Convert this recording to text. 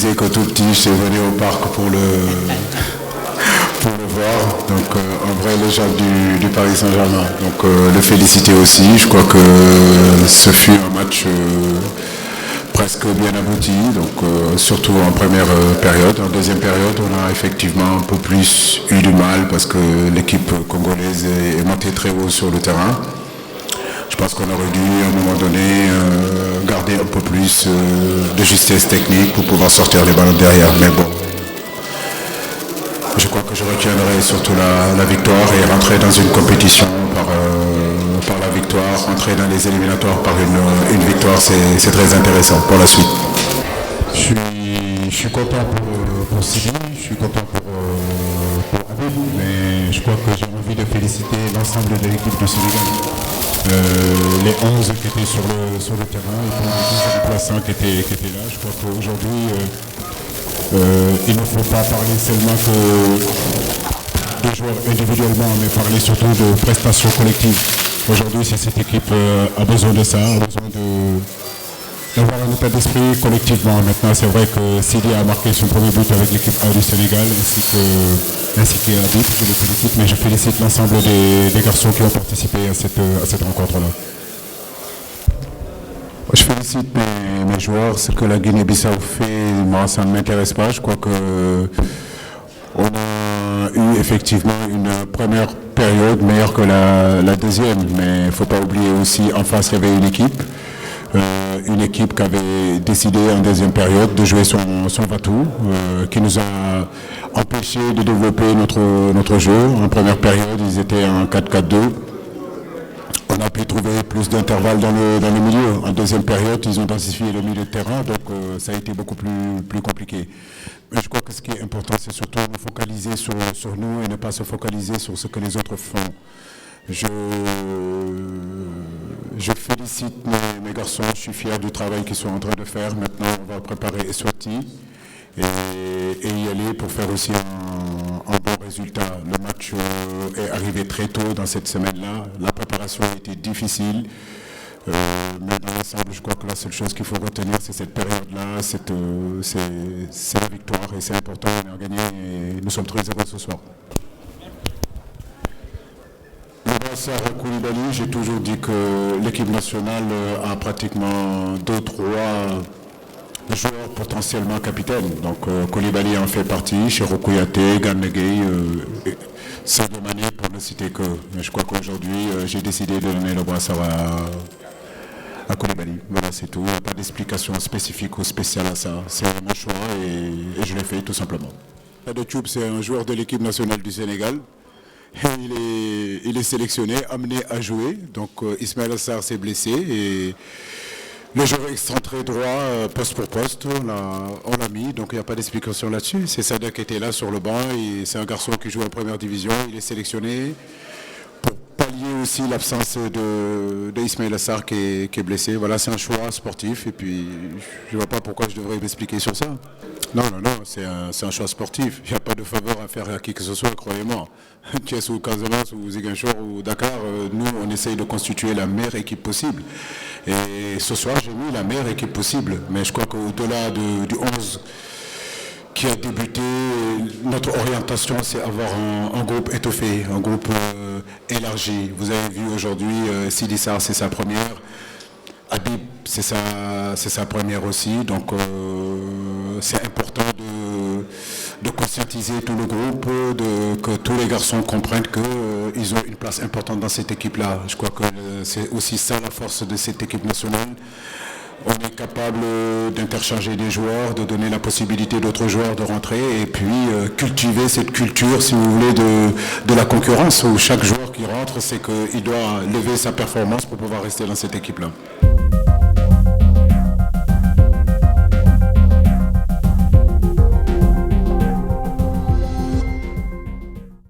disais que tout petit, je venais au parc pour le voir. Donc un vrai légende du Paris Saint-Germain. Donc le féliciter aussi. Je crois que ce fut un match presque bien abouti. Donc surtout en première période. En deuxième période, on a effectivement un peu plus eu du mal parce que l'équipe congolaise est montée très haut sur le terrain. Je pense qu'on aurait dû à un moment donné garder un peu plus de justesse technique pour pouvoir sortir les ballons derrière. Mais bon, je crois que je retiendrai surtout la victoire et rentrer dans une compétition par la victoire, rentrer dans les éliminatoires par une victoire, c'est très intéressant pour la suite. Je suis content pour Sidi, je suis content pour Habib, mais je crois que j'ai envie de féliciter l'ensemble de l'équipe du Sénégal. Les 11 qui étaient sur le terrain et puis les 10 remplaçants qui étaient là. Je crois qu'aujourd'hui, il ne faut pas parler seulement que de joueurs individuellement, mais parler surtout de prestations collectives. Aujourd'hui, cette équipe a besoin de ça, a besoin d'avoir un état d'esprit collectivement. Maintenant, c'est vrai que Sidi a marqué son premier but avec l'équipe A du Sénégal, ainsi qu'Habib, je le félicite, mais je félicite l'ensemble des garçons qui ont participé à cette rencontre-là. Je félicite mes joueurs. Ce que la Guinée-Bissau fait, moi, ça ne m'intéresse pas. Je crois que on a eu effectivement une première période meilleure que la deuxième, mais il ne faut pas oublier aussi, en face, il y avait une équipe qui avait décidé en deuxième période de jouer son va-tout, qui nous a empêché de développer notre jeu. En première période, ils étaient en 4-4-2. On a pu trouver plus d'intervalles dans le milieu. En deuxième période, ils ont densifié le milieu de terrain, donc ça a été beaucoup plus compliqué. Mais je crois que ce qui est important, c'est surtout de focaliser sur nous et ne pas se focaliser sur ce que les autres font. Je félicite mes garçons, je suis fier du travail qu'ils sont en train de faire. Maintenant, on va préparer Eswati et y aller pour faire aussi un bon résultat. Le match est arrivé très tôt dans cette semaine-là. La préparation a été difficile. Mais dans l'ensemble, je crois que la seule chose qu'il faut retenir, c'est cette période-là, c'est la victoire et c'est important, on a gagné et nous sommes très heureux ce soir. Sarr Koulibaly, j'ai toujours dit que l'équipe nationale a pratiquement 2-3 joueurs potentiellement capitaines. Donc Koulibaly en fait partie, Cheikhou Kouyaté, Gana Gueye, Sadio Mané pour ne citer que. Mais je crois qu'aujourd'hui j'ai décidé de donner le brassard à Koulibaly. Voilà, c'est tout. Pas d'explication spécifique ou spéciale à ça. C'est mon choix et je l'ai fait tout simplement. Sadio Thioub, c'est un joueur de l'équipe nationale du Sénégal. Il est sélectionné, amené à jouer. Donc Ismaïla Sarr s'est blessé et le joueur excentré droit, poste pour poste, on l'a mis. Donc il n'y a pas d'explication là-dessus. C'est Sadio qui était là sur le banc. C'est un garçon qui joue en première division. Il est sélectionné pour pallier aussi l'absence de Ismaïla Sarr qui est blessé. Voilà, c'est un choix sportif. Et puis je ne vois pas pourquoi je devrais m'expliquer sur ça. Non, c'est un choix sportif. Il n'y a pas de faveur à faire à qui que ce soit, croyez-moi. Thiès ou Casamance ou Ziguinchor ou Dakar, nous, on essaye de constituer la meilleure équipe possible. Et ce soir, j'ai mis la meilleure équipe possible. Mais je crois qu'au-delà du 11 qui a débuté, notre orientation, c'est avoir un groupe étoffé, un groupe élargi. Vous avez vu aujourd'hui, Sidi Sarr, c'est sa première. Habib, c'est sa première aussi. Donc, c'est important de conscientiser tout le groupe, que tous les garçons comprennent qu'ils ont une place importante dans cette équipe-là. Je crois que c'est aussi ça la force de cette équipe nationale. On est capable d'interchanger des joueurs, de donner la possibilité d'autres joueurs de rentrer et puis cultiver cette culture, si vous voulez, de la concurrence où chaque joueur qui rentre, c'est qu'il doit lever sa performance pour pouvoir rester dans cette équipe-là.